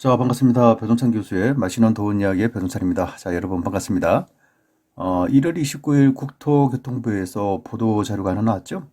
자, 반갑습니다. 배동찬 교수의 맛있는 좋은 이야기의 배동찬입니다. 자, 여러분 반갑습니다. 1월 29일 국토교통부에서 보도 자료가 하나 나왔죠?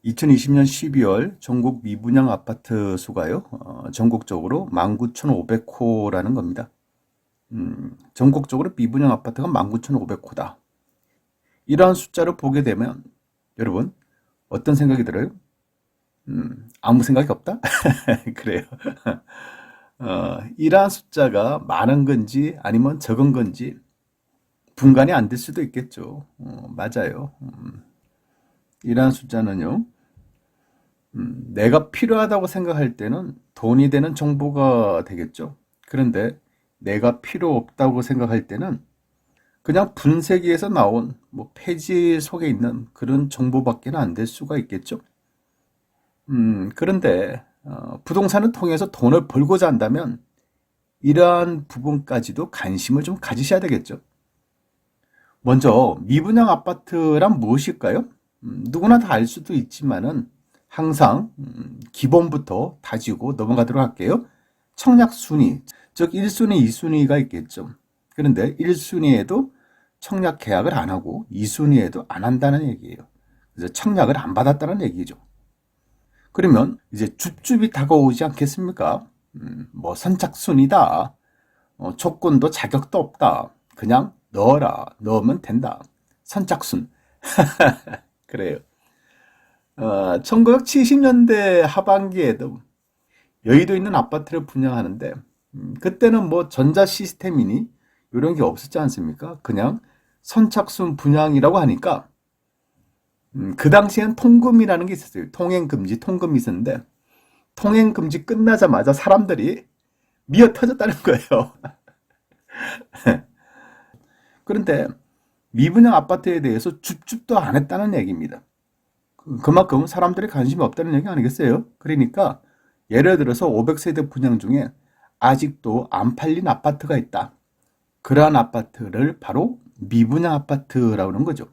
2020년 12월 전국 미분양 아파트 수가요, 전국적으로 19,500호라는 겁니다. 전국적으로 미분양 아파트가 19,500호다. 이러한 숫자를 보게 되면 여러분 어떤 생각이 들어요? 아무 생각이 없다? 그래요. 이러한 숫자가 많은 건지 아니면 적은 건지 분간이 안 될 수도 있겠죠. 맞아요. 이러한 숫자는요, 내가 필요하다고 생각할 때는 돈이 되는 정보가 되겠죠. 그런데 내가 필요 없다고 생각할 때는 그냥 분쇄기에서 나온 뭐 폐지 속에 있는 그런 정보밖에 안 될 수가 있겠죠. 그런데 부동산을 통해서 돈을 벌고자 한다면 이러한 부분까지도 관심을 좀 가지셔야 되겠죠. 먼저 미분양 아파트란 무엇일까요? 누구나 다 알 수도 있지만은 항상 기본부터 다지고 넘어가도록 할게요. 청약 순위, 즉 1순위, 2순위가 있겠죠. 그런데 1순위에도 청약 계약을 안 하고 2순위에도 안 한다는 얘기예요. 그래서 청약을 안 받았다는 얘기죠. 그러면 이제 줍줍이 다가오지 않겠습니까? 뭐 선착순이다. 조건도 자격도 없다. 그냥 넣어라. 넣으면 된다. 선착순. 그래요. 1970년대 하반기에도 여의도에 있는 아파트를 분양하는데 그때는 뭐 전자 시스템이니 이런 게 없었지 않습니까? 그냥 선착순 분양이라고 하니까 그 당시엔 통금이라는 게 있었어요. 통행금지, 통금이 있었는데 통행금지 끝나자마자 사람들이 미어 터졌다는 거예요. 그런데 미분양 아파트에 대해서 줍줍도 안 했다는 얘기입니다. 그만큼 사람들이 관심이 없다는 얘기 아니겠어요? 그러니까 예를 들어서 500세대 분양 중에 아직도 안 팔린 아파트가 있다. 그러한 아파트를 바로 미분양 아파트라고 하는 거죠.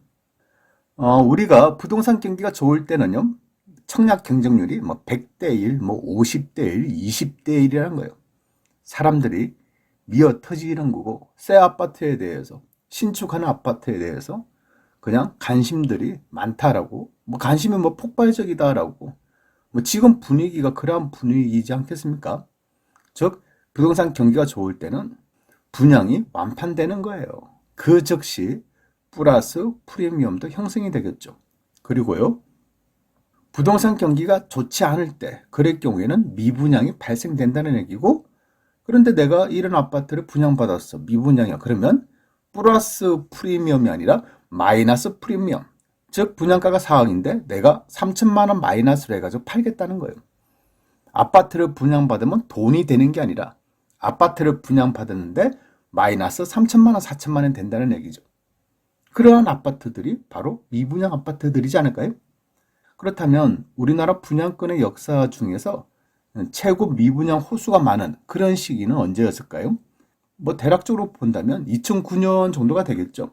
우리가 부동산 경기가 좋을 때는요, 청약 경쟁률이 뭐 100대 1, 뭐 50대 1, 20대 1이라는 거예요. 사람들이 미어 터지는 거고, 새 아파트에 대해서, 신축하는 아파트에 대해서 그냥 관심들이 많다라고, 뭐 관심이 뭐 폭발적이다라고, 뭐 지금 분위기가 그러한 분위기이지 않겠습니까? 즉, 부동산 경기가 좋을 때는 분양이 완판되는 거예요. 그 즉시 플러스 프리미엄도 형성이 되겠죠. 그리고요, 부동산 경기가 좋지 않을 때, 그럴 경우에는 미분양이 발생된다는 얘기고, 그런데 내가 이런 아파트를 분양받았어. 미분양이야. 그러면 플러스 프리미엄이 아니라 마이너스 프리미엄. 즉, 분양가가 4억인데 내가 3천만 원 마이너스로 해가지고 팔겠다는 거예요. 아파트를 분양받으면 돈이 되는 게 아니라 아파트를 분양받았는데 마이너스 3천만 원, 4천만 원 된다는 얘기죠. 그러한 아파트들이 바로 미분양 아파트들이지 않을까요? 그렇다면 우리나라 분양권의 역사 중에서 최고 미분양 호수가 많은 그런 시기는 언제였을까요? 뭐 대략적으로 본다면 2009년 정도가 되겠죠.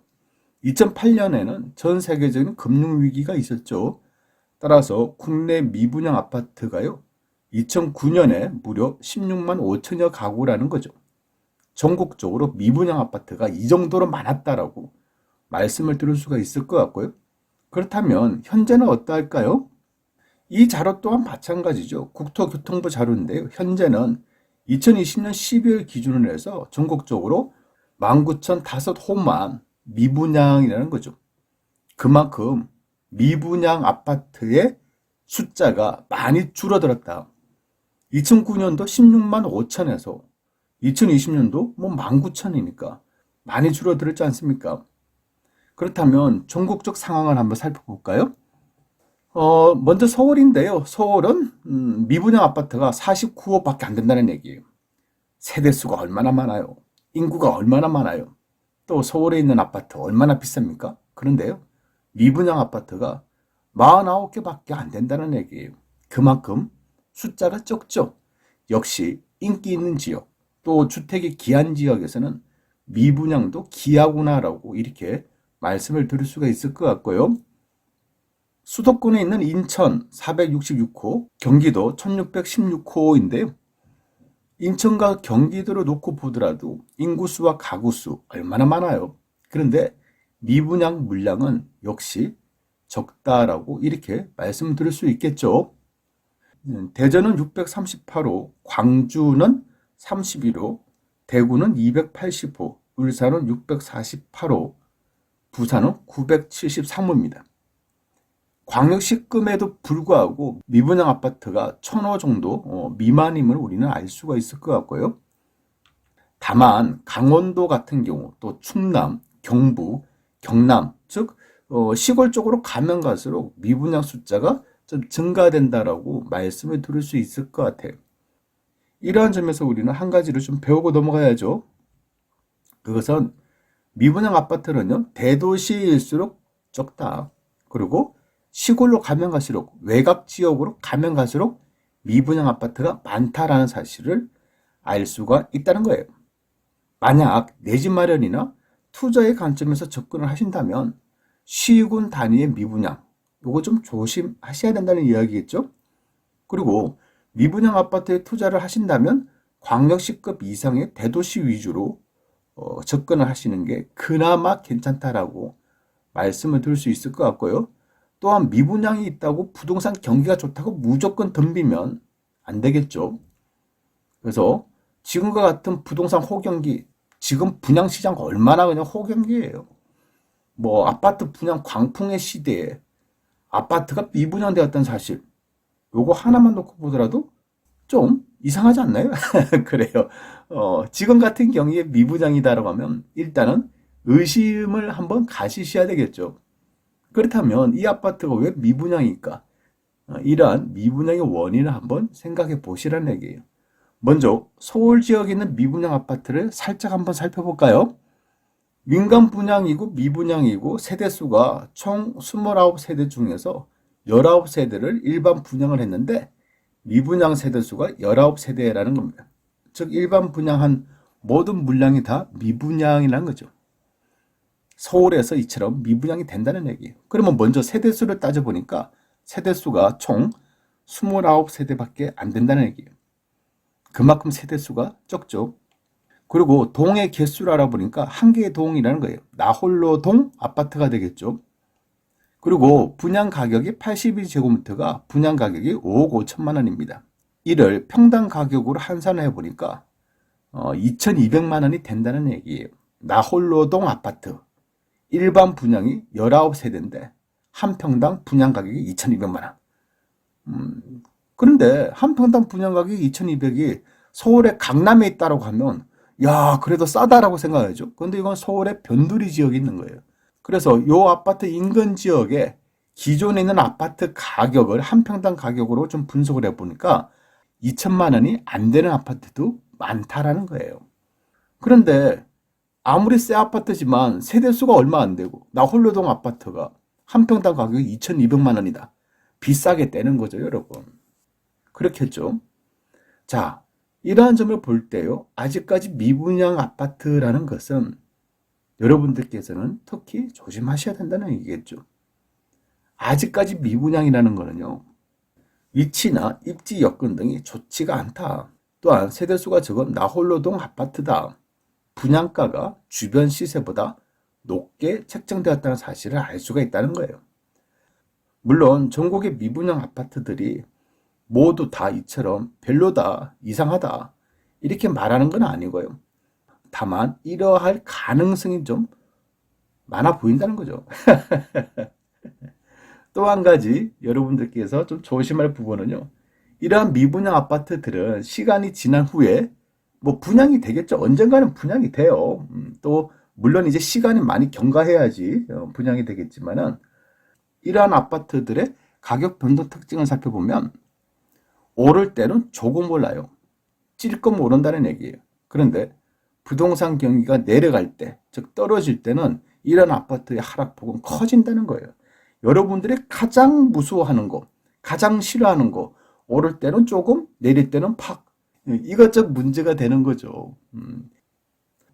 2008년에는 전 세계적인 금융위기가 있었죠. 따라서 국내 미분양 아파트가요, 2009년에 무려 16만 5천여 가구라는 거죠. 전국적으로 미분양 아파트가 이 정도로 많았다라고 말씀을 드릴 수가 있을 것 같고요. 그렇다면 현재는 어떠할까요? 이 자료 또한 마찬가지죠. 국토교통부 자료인데요. 현재는 2020년 12월 기준으로 해서 전국적으로 19,005호만 미분양이라는 거죠. 그만큼 미분양 아파트의 숫자가 많이 줄어들었다. 2009년도 16만 5천에서 2020년도 뭐 19,000이니까 많이 줄어들었지 않습니까? 그렇다면 전국적 상황을 한번 살펴볼까요? 먼저 서울인데요. 서울은 미분양 아파트가 49호밖에 안 된다는 얘기예요. 세대수가 얼마나 많아요? 인구가 얼마나 많아요? 또 서울에 있는 아파트 얼마나 비쌉니까? 그런데요, 미분양 아파트가 49개밖에 안 된다는 얘기예요. 그만큼 숫자가 적죠. 역시 인기 있는 지역, 또 주택이 귀한 지역에서는 미분양도 귀하구나라고 이렇게 말씀을 드릴 수가 있을 것 같고요. 수도권에 있는 인천 466호, 경기도 1616호인데요. 인천과 경기도를 놓고 보더라도 인구수와 가구수 얼마나 많아요. 그런데 미분양 물량은 역시 적다라고 이렇게 말씀드릴 수 있겠죠. 대전은 638호, 광주는 31호, 대구는 280호, 울산은 648호, 부산은 973호입니다. 광역시금에도 불구하고 미분양 아파트가 1000호 정도 미만임을 우리는 알 수가 있을 것 같고요. 다만 강원도 같은 경우 또 충남, 경북, 경남 즉 시골 쪽으로 가면 갈수록 미분양 숫자가 좀 증가된다라고 말씀을 드릴 수 있을 것 같아요. 이러한 점에서 우리는 한 가지를 좀 배우고 넘어가야죠. 그것은 미분양 아파트는요, 대도시일수록 적다. 그리고 시골로 가면 갈수록, 외곽 지역으로 가면 갈수록 미분양 아파트가 많다라는 사실을 알 수가 있다는 거예요. 만약 내 집 마련이나 투자의 관점에서 접근을 하신다면 시군 단위의 미분양, 요거 좀 조심하셔야 된다는 이야기겠죠? 그리고 미분양 아파트에 투자를 하신다면 광역시급 이상의 대도시 위주로 접근을 하시는 게 그나마 괜찮다라고 말씀을 드릴 수 있을 것 같고요. 또한 미분양이 있다고 부동산 경기가 좋다고 무조건 덤비면 안 되겠죠. 그래서 지금과 같은 부동산 호경기, 지금 분양시장 얼마나 그냥 호경기예요. 뭐 아파트 분양 광풍의 시대에 아파트가 미분양되었다는 사실, 요거 하나만 놓고 보더라도 좀 이상하지 않나요? 그래요. 지금 같은 경우에 미분양이다라고 하면 일단은 의심을 한번 가지셔야 되겠죠. 그렇다면 이 아파트가 왜 미분양일까? 이러한 미분양의 원인을 한번 생각해 보시라는 얘기예요. 먼저 서울 지역에 있는 미분양 아파트를 살짝 한번 살펴볼까요? 민간 분양이고 미분양이고 세대수가 총 29세대 중에서 19세대를 일반 분양을 했는데 미분양 세대수가 19세대라는 겁니다. 즉 일반 분양한 모든 물량이 다 미분양이라는 거죠. 서울에서 이처럼 미분양이 된다는 얘기예요. 그러면 먼저 세대수를 따져보니까 세대수가 총 29세대밖에 안 된다는 얘기예요. 그만큼 세대수가 적죠. 그리고 동의 개수를 알아보니까 한 개의 동이라는 거예요. 나홀로 동 아파트가 되겠죠. 그리고 분양 가격이 82제곱미터가 분양 가격이 5억 5천만 원입니다. 이를 평당 가격으로 환산을 해보니까 2,200만 원이 된다는 얘기예요. 나홀로동 아파트 일반 분양이 19세대인데 한 평당 분양 가격이 2,200만 원. 그런데 한 평당 분양 가격이 2,200이 서울의 강남에 있다고 하면 야 그래도 싸다라고 생각하죠. 그런데 이건 서울의 변두리 지역에 있는 거예요. 그래서 이 아파트 인근 지역에 기존에 있는 아파트 가격을 한 평당 가격으로 좀 분석을 해보니까 2천만 원이 안 되는 아파트도 많다라는 거예요. 그런데 아무리 새 아파트지만 세대수가 얼마 안 되고 나홀로동 아파트가 한 평당 가격이 2,200만 원이다. 비싸게 떼는 거죠, 여러분. 그렇겠죠? 자, 이러한 점을 볼 때요. 아직까지 미분양 아파트라는 것은 여러분들께서는 특히 조심하셔야 된다는 얘기겠죠. 아직까지 미분양이라는 거는요. 위치나 입지 여건 등이 좋지가 않다. 또한 세대수가 적은 나홀로동 아파트다. 분양가가 주변 시세보다 높게 책정되었다는 사실을 알 수가 있다는 거예요. 물론 전국의 미분양 아파트들이 모두 다 이처럼 별로다, 이상하다 이렇게 말하는 건 아니고요. 다만 이러할 가능성이 좀 많아 보인다는 거죠. 또 한 가지 여러분들께서 좀 조심할 부분은요. 이러한 미분양 아파트들은 시간이 지난 후에 뭐 분양이 되겠죠. 언젠가는 분양이 돼요. 또 물론 이제 시간이 많이 경과해야지 분양이 되겠지만은 이러한 아파트들의 가격 변동 특징을 살펴보면 오를 때는 조금 올라요. 찔끔 오른다는 얘기예요. 그런데 부동산 경기가 내려갈 때, 즉 떨어질 때는 이런 아파트의 하락폭은 커진다는 거예요. 여러분들이 가장 무서워하는 거, 가장 싫어하는 거, 오를 때는 조금, 내릴 때는 팍. 이것저것 문제가 되는 거죠.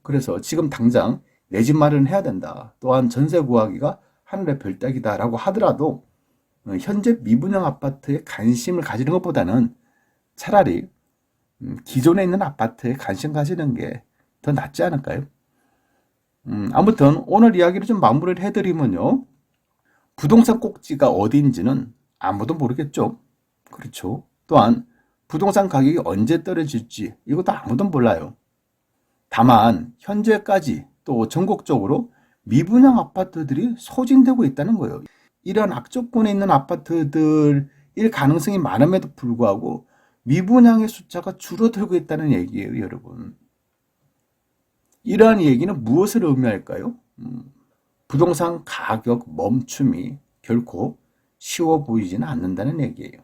그래서 지금 당장 내 집 마련해야 된다. 또한 전세 구하기가 하늘의 별따기다라고 하더라도 현재 미분양 아파트에 관심을 가지는 것보다는 차라리 기존에 있는 아파트에 관심 가지는 게 더 낫지 않을까요? 아무튼 오늘 이야기를 좀 마무리를 해드리면요. 부동산 꼭지가 어디인지는 아무도 모르겠죠. 그렇죠. 또한 부동산 가격이 언제 떨어질지 이것도 아무도 몰라요. 다만 현재까지 또 전국적으로 미분양 아파트들이 소진되고 있다는 거예요. 이런 악조건에 있는 아파트들일 가능성이 많음에도 불구하고 미분양의 숫자가 줄어들고 있다는 얘기예요, 여러분. 이러한 얘기는 무엇을 의미할까요? 부동산 가격 멈춤이 결코 쉬워 보이지는 않는다는 얘기예요.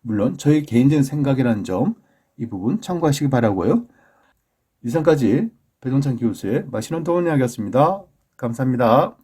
물론 저의 개인적인 생각이라는 점, 이 부분 참고하시기 바라고요. 이상까지 배동찬 교수의 맛있는 도움 이야기였습니다. 감사합니다.